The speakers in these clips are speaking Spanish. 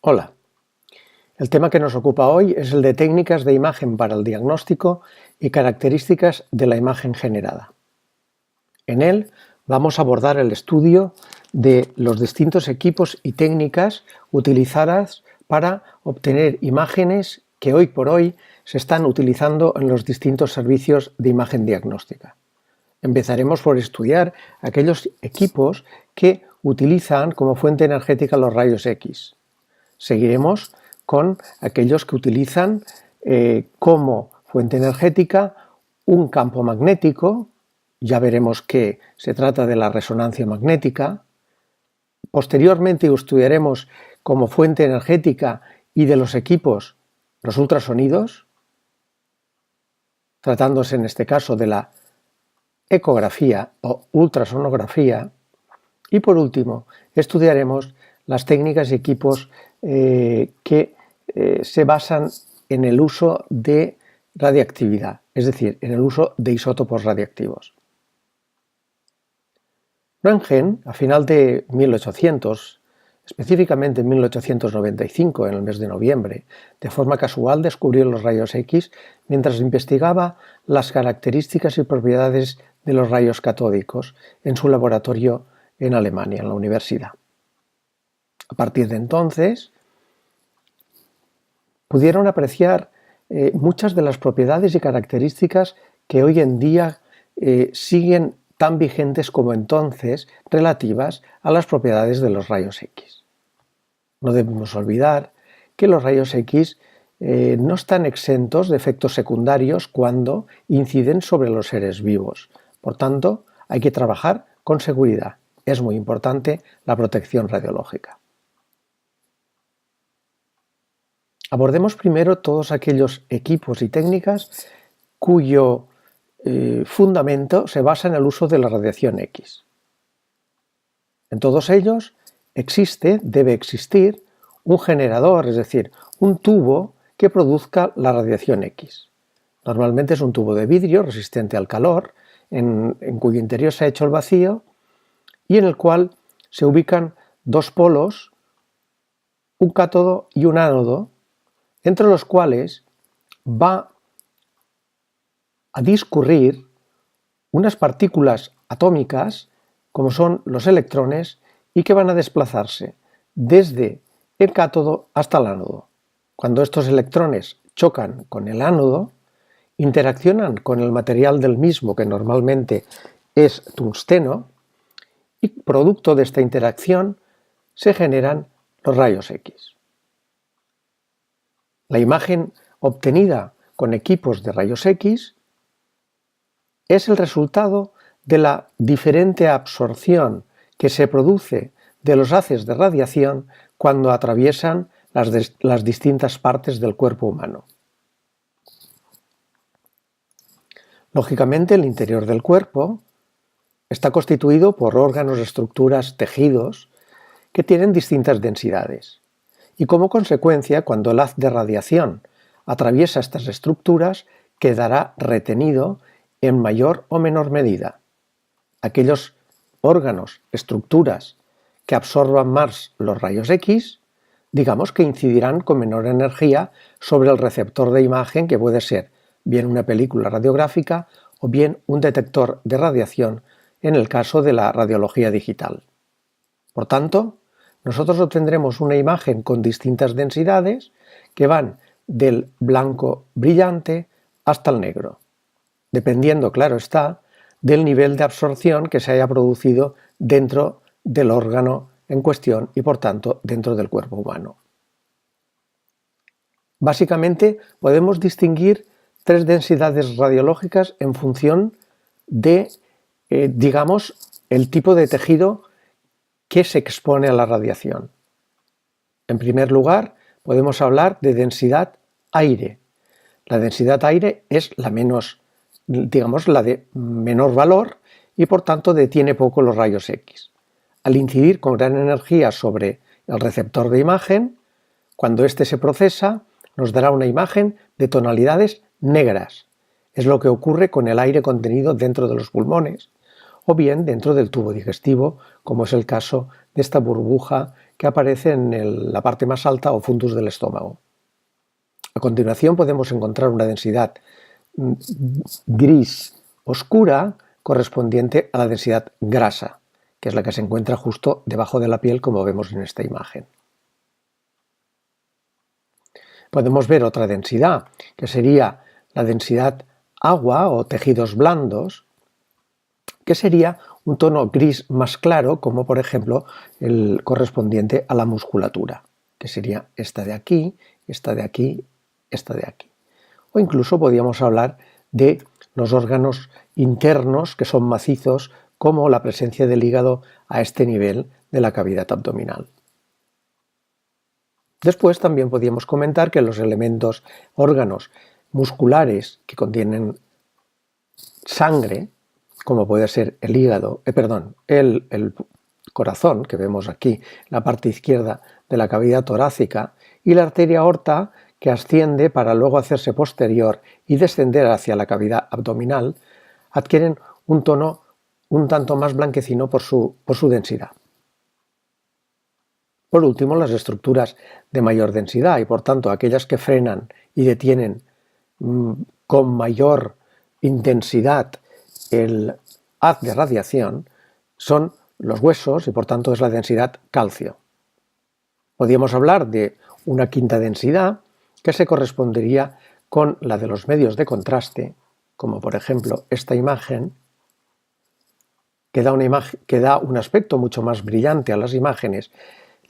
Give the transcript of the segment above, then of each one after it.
Hola, el tema que nos ocupa hoy es el de técnicas de imagen para el diagnóstico y características de la imagen generada. En él vamos a abordar el estudio de los distintos equipos y técnicas utilizadas para obtener imágenes que hoy por hoy se están utilizando en los distintos servicios de imagen diagnóstica. Empezaremos por estudiar aquellos equipos que utilizan como fuente energética los rayos X. Seguiremos con aquellos que utilizan como fuente energética un campo magnético. Ya veremos que se trata de la resonancia magnética. Posteriormente estudiaremos como fuente energética y de los equipos los ultrasonidos, tratándose en este caso de la ecografía o ultrasonografía. Y por último, estudiaremos las técnicas y equipos que se basan en el uso de radiactividad, es decir, en el uso de isótopos radiactivos. Röntgen, a final de 1800, específicamente en 1895, en el mes de noviembre, de forma casual descubrió los rayos X mientras investigaba las características y propiedades de los rayos catódicos en su laboratorio en Alemania, en la universidad. A partir de entonces, pudieron apreciar muchas de las propiedades y características que hoy en día siguen tan vigentes como entonces relativas a las propiedades de los rayos X. No debemos olvidar que los rayos X no están exentos de efectos secundarios cuando inciden sobre los seres vivos. Por tanto, hay que trabajar con seguridad. Es muy importante la protección radiológica. Abordemos primero todos aquellos equipos y técnicas cuyo fundamento se basa en el uso de la radiación X. En todos ellos debe existir un generador, es decir, un tubo que produzca la radiación X. Normalmente es un tubo de vidrio resistente al calor, en cuyo interior se ha hecho el vacío y en el cual se ubican dos polos, un cátodo y un ánodo, entre los cuales va a discurrir unas partículas atómicas, como son los electrones, y que van a desplazarse desde el cátodo hasta el ánodo. Cuando estos electrones chocan con el ánodo, interaccionan con el material del mismo, que normalmente es tungsteno, y producto de esta interacción se generan los rayos X. La imagen obtenida con equipos de rayos X es el resultado de la diferente absorción que se produce de los haces de radiación cuando atraviesan las distintas partes del cuerpo humano. Lógicamente, el interior del cuerpo está constituido por órganos, estructuras, tejidos que tienen distintas densidades. Y como consecuencia, cuando el haz de radiación atraviesa estas estructuras, quedará retenido en mayor o menor medida. Aquellos órganos, estructuras que absorban más los rayos X, digamos que incidirán con menor energía sobre el receptor de imagen, que puede ser bien una película radiográfica o bien un detector de radiación en el caso de la radiología digital. Por tanto, nosotros obtendremos una imagen con distintas densidades que van del blanco brillante hasta el negro, dependiendo, claro está, del nivel de absorción que se haya producido dentro del órgano en cuestión y, por tanto, dentro del cuerpo humano. Básicamente, podemos distinguir tres densidades radiológicas en función de, digamos, el tipo de tejido que se expone a la radiación. En primer lugar, podemos hablar de densidad aire. La densidad aire es la menos, digamos, la de menor valor y por tanto detiene poco los rayos X. Al incidir con gran energía sobre el receptor de imagen, cuando éste se procesa, nos dará una imagen de tonalidades negras. Es lo que ocurre con el aire contenido dentro de los pulmones o bien dentro del tubo digestivo, como es el caso de esta burbuja que aparece en la parte más alta o fundus del estómago. A continuación podemos encontrar una densidad gris oscura correspondiente a la densidad grasa, que es la que se encuentra justo debajo de la piel, como vemos en esta imagen. Podemos ver otra densidad, que sería la densidad agua o tejidos blandos, que sería un tono gris más claro, como por ejemplo el correspondiente a la musculatura, que sería esta de aquí, esta de aquí, esta de aquí. O incluso podríamos hablar de los órganos internos que son macizos, como la presencia del hígado a este nivel de la cavidad abdominal. Después también podríamos comentar que los elementos, órganos musculares que contienen sangre, como puede ser el hígado, el corazón, que vemos aquí, la parte izquierda de la cavidad torácica, y la arteria aorta, que asciende para luego hacerse posterior y descender hacia la cavidad abdominal, adquieren un tono un tanto más blanquecino por su densidad. Por último, las estructuras de mayor densidad y por tanto aquellas que frenan y detienen con mayor intensidad el haz de radiación son los huesos y por tanto es la densidad calcio. Podríamos hablar de una quinta densidad que se correspondería con la de los medios de contraste, como por ejemplo esta imagen, que da un aspecto mucho más brillante a las imágenes,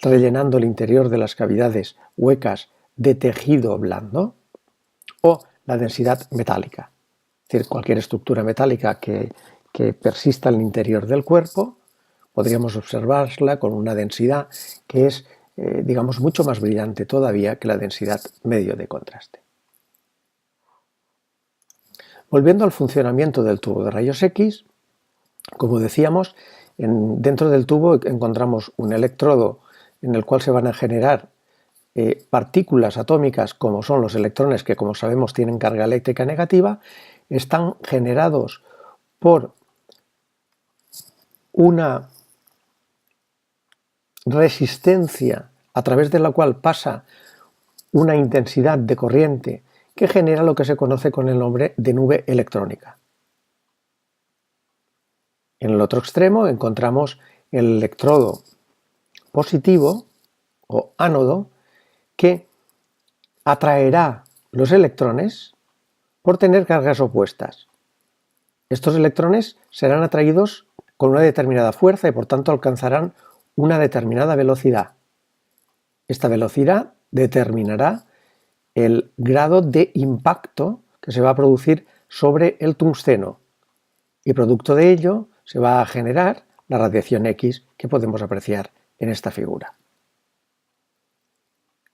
rellenando el interior de las cavidades huecas de tejido blando, o la densidad metálica, es decir, cualquier estructura metálica que persista en el interior del cuerpo, podríamos observarla con una densidad que es, digamos, mucho más brillante todavía que la densidad medio de contraste. Volviendo al funcionamiento del tubo de rayos X, como decíamos, dentro del tubo encontramos un electrodo en el cual se van a generar partículas atómicas, como son los electrones, que como sabemos tienen carga eléctrica negativa, están generados por una resistencia a través de la cual pasa una intensidad de corriente que genera lo que se conoce con el nombre de nube electrónica. En el otro extremo encontramos el electrodo positivo o ánodo que atraerá los electrones por tener cargas opuestas. Estos electrones serán atraídos con una determinada fuerza y por tanto alcanzarán una determinada velocidad. Esta velocidad determinará el grado de impacto que se va a producir sobre el tungsteno y producto de ello se va a generar la radiación X que podemos apreciar en esta figura.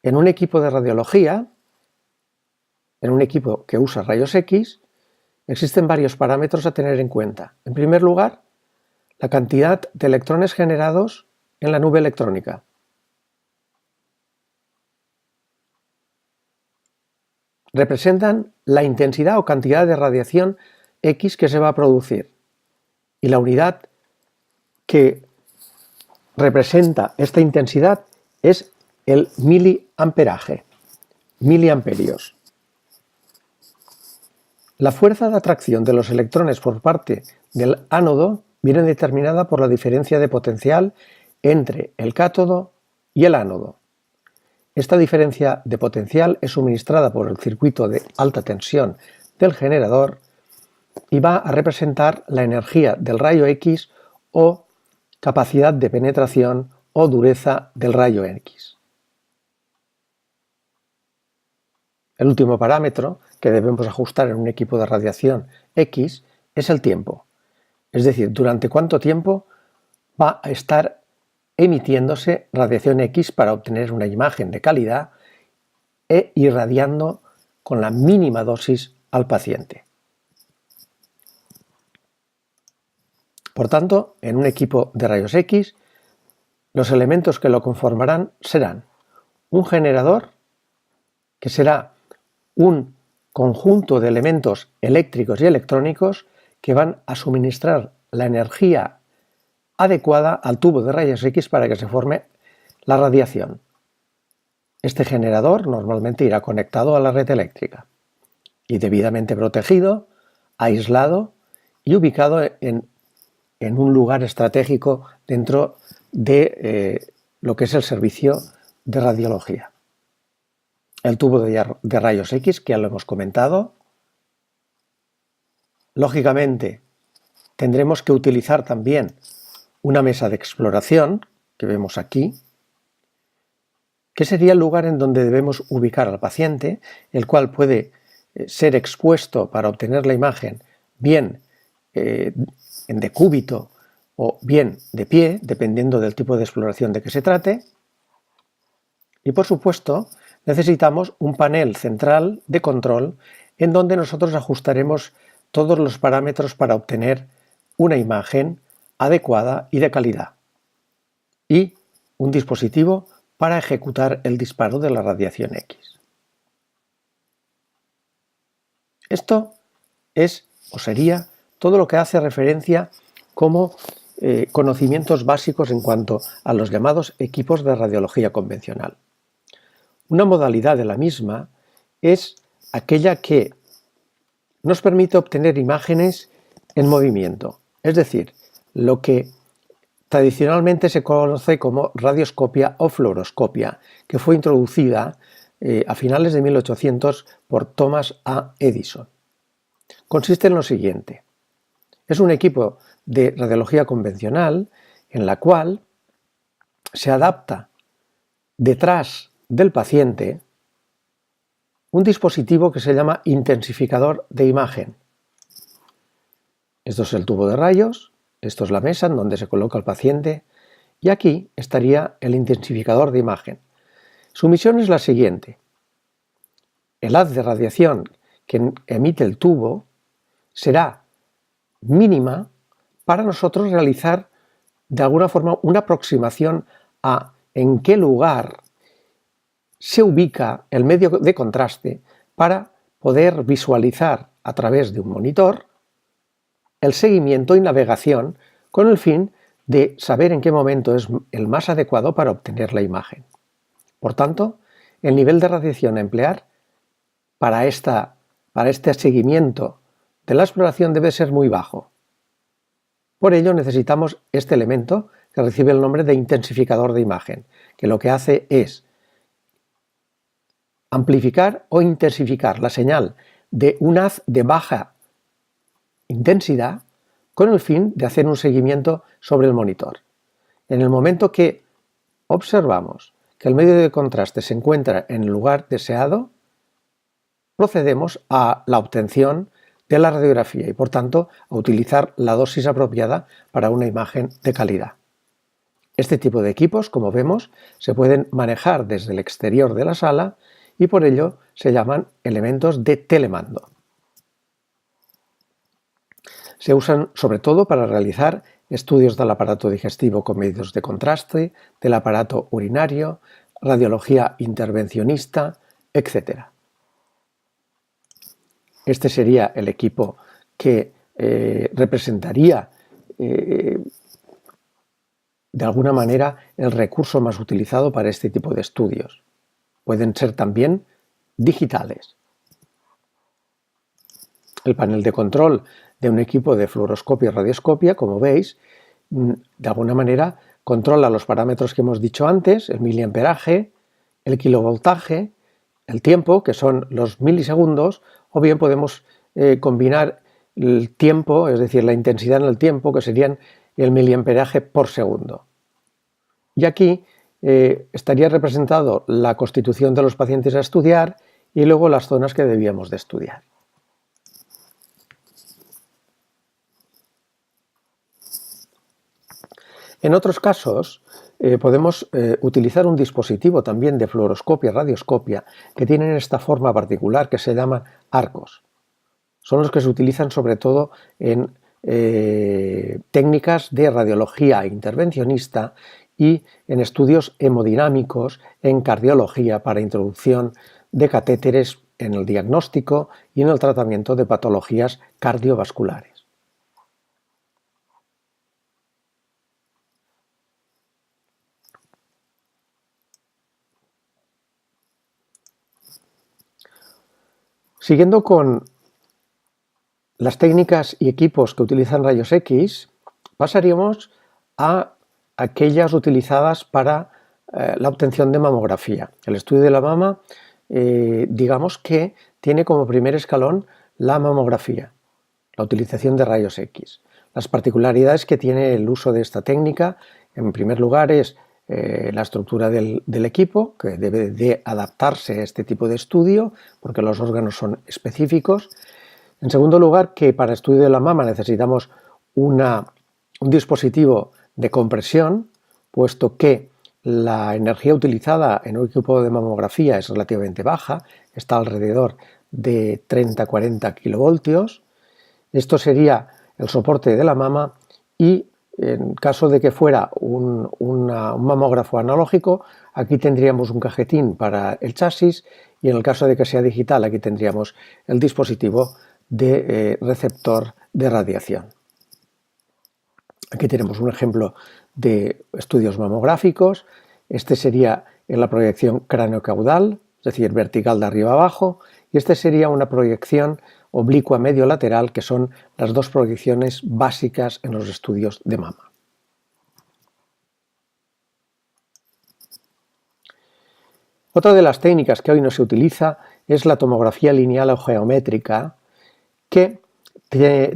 En un equipo de radiología, en un equipo que usa rayos X, existen varios parámetros a tener en cuenta. En primer lugar, la cantidad de electrones generados en la nube electrónica. Representan la intensidad o cantidad de radiación X que se va a producir. Y la unidad que representa esta intensidad es el miliamperaje, miliamperios. La fuerza de atracción de los electrones por parte del ánodo viene determinada por la diferencia de potencial entre el cátodo y el ánodo. Esta diferencia de potencial es suministrada por el circuito de alta tensión del generador y va a representar la energía del rayo X o capacidad de penetración o dureza del rayo X. El último parámetro que debemos ajustar en un equipo de radiación X es el tiempo, es decir, durante cuánto tiempo va a estar emitiéndose radiación X para obtener una imagen de calidad e irradiando con la mínima dosis al paciente. Por tanto, en un equipo de rayos X, los elementos que lo conformarán serán un generador, que será un conjunto de elementos eléctricos y electrónicos que van a suministrar la energía adecuada al tubo de rayos X para que se forme La radiación. Este generador normalmente irá conectado a la red eléctrica y debidamente protegido, aislado y ubicado en un lugar estratégico dentro de lo que es el servicio de radiología. El tubo de rayos X, que ya lo hemos comentado. Lógicamente, tendremos que utilizar también una mesa de exploración, que vemos aquí, que sería el lugar en donde debemos ubicar al paciente, el cual puede ser expuesto para obtener la imagen bien en decúbito o bien de pie, dependiendo del tipo de exploración de que se trate. Y por supuesto, necesitamos un panel central de control en donde nosotros ajustaremos todos los parámetros para obtener una imagen adecuada y de calidad. Y un dispositivo para ejecutar el disparo de la radiación X. Esto es o sería todo lo que hace referencia como conocimientos básicos en cuanto a los llamados equipos de radiología convencional. Una modalidad de la misma es aquella que nos permite obtener imágenes en movimiento, es decir, lo que tradicionalmente se conoce como radioscopia o fluoroscopia, que fue introducida a finales de 1800 por Thomas A. Edison. Consiste en lo siguiente. Es un equipo de radiología convencional en la cual se adapta detrás del paciente un dispositivo que se llama intensificador de imagen. Esto es el tubo de rayos, esto es la mesa en donde se coloca el paciente y aquí estaría el intensificador de imagen. Su misión es la siguiente. El haz de radiación que emite el tubo será mínima para nosotros realizar de alguna forma una aproximación a en qué lugar se ubica el medio de contraste para poder visualizar a través de un monitor el seguimiento y navegación con el fin de saber en qué momento es el más adecuado para obtener la imagen. Por tanto, el nivel de radiación a emplear para este seguimiento de la exploración debe ser muy bajo. Por ello necesitamos este elemento que recibe el nombre de intensificador de imagen, que lo que hace es amplificar o intensificar la señal de un haz de baja intensidad con el fin de hacer un seguimiento sobre el monitor. En el momento que observamos que el medio de contraste se encuentra en el lugar deseado, procedemos a la obtención de la radiografía y, por tanto, a utilizar la dosis apropiada para una imagen de calidad. Este tipo de equipos, como vemos, se pueden manejar desde el exterior de la sala y por ello se llaman elementos de telemando. Se usan sobre todo para realizar estudios del aparato digestivo con medios de contraste, del aparato urinario, radiología intervencionista, etc. Este sería el equipo que representaría de alguna manera el recurso más utilizado para este tipo de estudios. Pueden ser también digitales. El panel de control de un equipo de fluoroscopia y radioscopia, como veis, de alguna manera controla los parámetros que hemos dicho antes, el miliamperaje, el kilovoltaje, el tiempo, que son los milisegundos, o bien podemos combinar el tiempo, es decir, la intensidad en el tiempo, que serían el miliamperaje por segundo. Y aquí estaría representado la constitución de los pacientes a estudiar y luego las zonas que debíamos de estudiar. En otros casos, podemos utilizar un dispositivo también de fluoroscopia y radioscopia que tienen esta forma particular que se llama arcos. Son los que se utilizan sobre todo en técnicas de radiología intervencionista y en estudios hemodinámicos en cardiología para introducción de catéteres en el diagnóstico y en el tratamiento de patologías cardiovasculares. Siguiendo con las técnicas y equipos que utilizan rayos X, pasaríamos a aquellas utilizadas para la obtención de mamografía. El estudio de la mama, digamos que tiene como primer escalón la mamografía, la utilización de rayos X. Las particularidades que tiene el uso de esta técnica, en primer lugar, es la estructura del equipo, que debe de adaptarse a este tipo de estudio, porque los órganos son específicos. En segundo lugar, que para estudio de la mama necesitamos un dispositivo de compresión, puesto que la energía utilizada en un equipo de mamografía es relativamente baja, está alrededor de 30-40 kilovoltios. Esto sería el soporte de la mama y en caso de que fuera un mamógrafo analógico, aquí tendríamos un cajetín para el chasis y en el caso de que sea digital, aquí tendríamos el dispositivo de receptor de radiación. Aquí tenemos un ejemplo de estudios mamográficos. Este sería en la proyección craneocaudal, es decir, vertical de arriba a abajo, y este sería una proyección oblicua medio lateral, que son las dos proyecciones básicas en los estudios de mama. Otra de las técnicas que hoy no se utiliza es la tomografía lineal o geométrica, que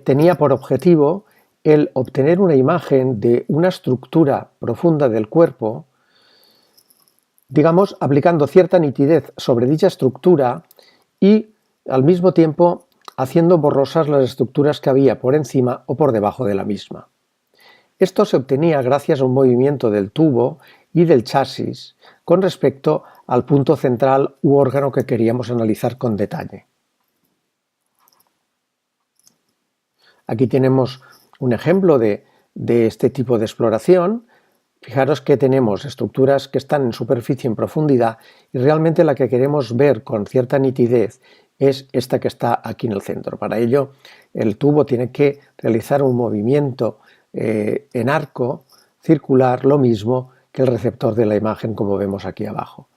tenía por objetivo el obtener una imagen de una estructura profunda del cuerpo, digamos, aplicando cierta nitidez sobre dicha estructura y al mismo tiempo haciendo borrosas las estructuras que había por encima o por debajo de la misma. Esto se obtenía gracias a un movimiento del tubo y del chasis con respecto al punto central u órgano que queríamos analizar con detalle. Aquí tenemos un ejemplo de este tipo de exploración. Fijaros que tenemos estructuras que están en superficie en profundidad y realmente la que queremos ver con cierta nitidez es esta que está aquí en el centro. Para ello, el tubo tiene que realizar un movimiento en arco circular, lo mismo que el receptor de la imagen, como vemos aquí abajo,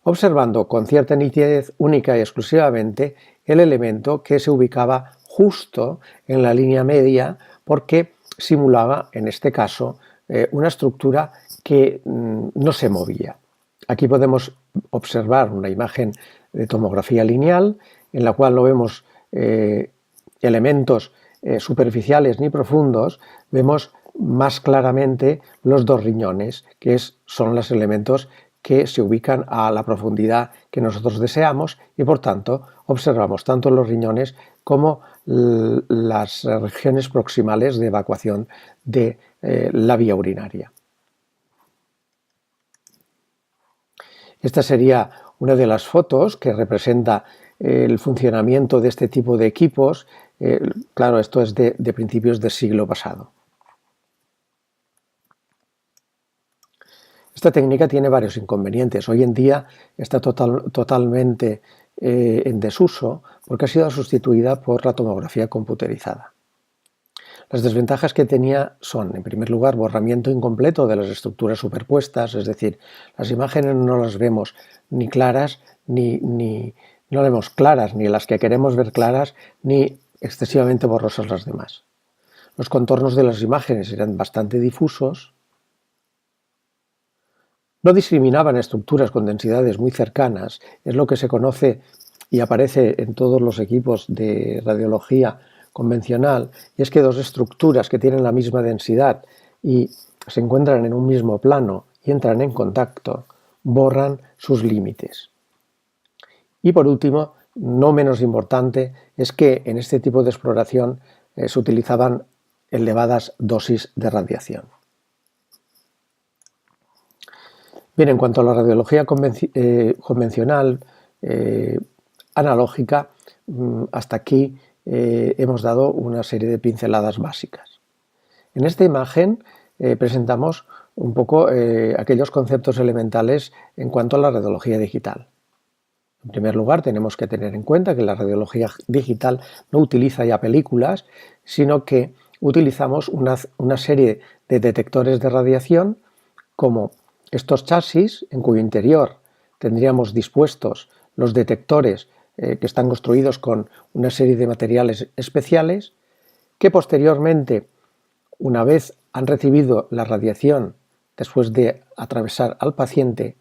observando con cierta nitidez única y exclusivamente el elemento que se ubicaba justo en la línea media, porque simulaba, en este caso, una estructura que no se movía. Aquí podemos observar una imagen de tomografía lineal en la cual no vemos elementos superficiales ni profundos, vemos más claramente los dos riñones, que son los elementos que se ubican a la profundidad que nosotros deseamos y por tanto observamos tanto los riñones como las regiones proximales de evacuación de la vía urinaria. Esta sería una de las fotos que representa el funcionamiento de este tipo de equipos. Claro, esto es de principios del siglo pasado. Esta técnica tiene varios inconvenientes. Hoy en día está totalmente en desuso porque ha sido sustituida por la tomografía computerizada. Las desventajas que tenía son, en primer lugar, borramiento incompleto de las estructuras superpuestas, es decir, las imágenes no las vemos ni claras, no las vemos claras, ni las que queremos ver claras, ni excesivamente borrosas las demás. Los contornos de las imágenes eran bastante difusos, no discriminaban estructuras con densidades muy cercanas, es lo que se conoce y aparece en todos los equipos de radiología convencional, y es que dos estructuras que tienen la misma densidad y se encuentran en un mismo plano y entran en contacto, borran sus límites. Y por último, no menos importante, es que en este tipo de exploración se utilizaban elevadas dosis de radiación. Bien, en cuanto a la radiología convencional, analógica, hasta aquí hemos dado una serie de pinceladas básicas. En esta imagen presentamos un poco aquellos conceptos elementales en cuanto a la radiología digital. En primer lugar, tenemos que tener en cuenta que la radiología digital no utiliza ya películas, sino que utilizamos una serie de detectores de radiación como estos chasis, en cuyo interior tendríamos dispuestos los detectores que están construidos con una serie de materiales especiales que posteriormente, una vez han recibido la radiación después de atravesar al paciente,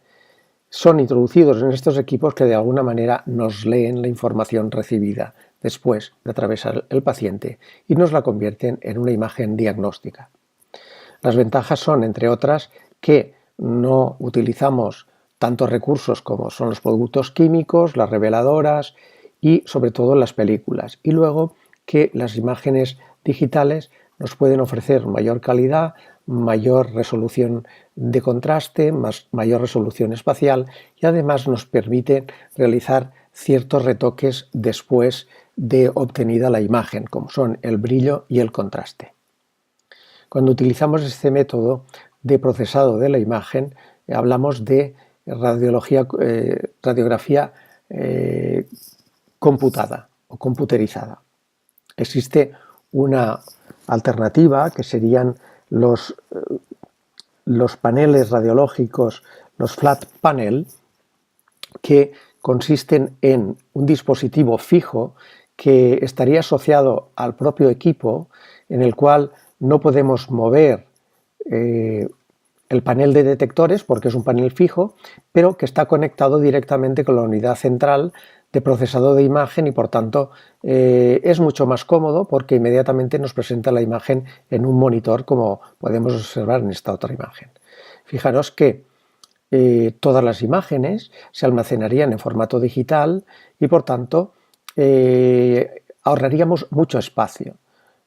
son introducidos en estos equipos que de alguna manera nos leen la información recibida después de atravesar el paciente y nos la convierten en una imagen diagnóstica. Las ventajas son, entre otras, que no utilizamos tantos recursos como son los productos químicos, las reveladoras y sobre todo las películas. Y luego que las imágenes digitales nos pueden ofrecer mayor calidad, mayor resolución de contraste, mayor resolución espacial y además nos permiten realizar ciertos retoques después de obtenida la imagen, como son el brillo y el contraste. Cuando utilizamos este método de procesado de la imagen, hablamos de radiografía computada o computerizada. Existe una alternativa que serían los paneles radiológicos, los flat panel, que consisten en un dispositivo fijo que estaría asociado al propio equipo, en el cual no podemos mover el panel de detectores porque es un panel fijo, pero que está conectado directamente con la unidad central de procesado de imagen y por tanto es mucho más cómodo porque inmediatamente nos presenta la imagen en un monitor, como podemos observar en esta otra imagen. Fijaros que todas las imágenes se almacenarían en formato digital y por tanto ahorraríamos mucho espacio.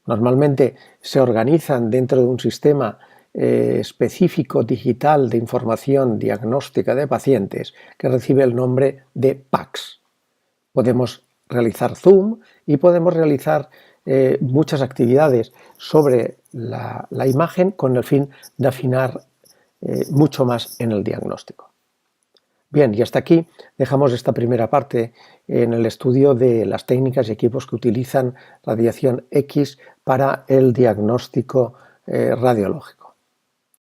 Normalmente se organizan dentro de un sistema específico digital de información diagnóstica de pacientes que recibe el nombre de PACS. Podemos realizar zoom y podemos realizar muchas actividades sobre la imagen con el fin de afinar mucho más en el diagnóstico. Bien, y hasta aquí dejamos esta primera parte en el estudio de las técnicas y equipos que utilizan radiación X para el diagnóstico radiológico.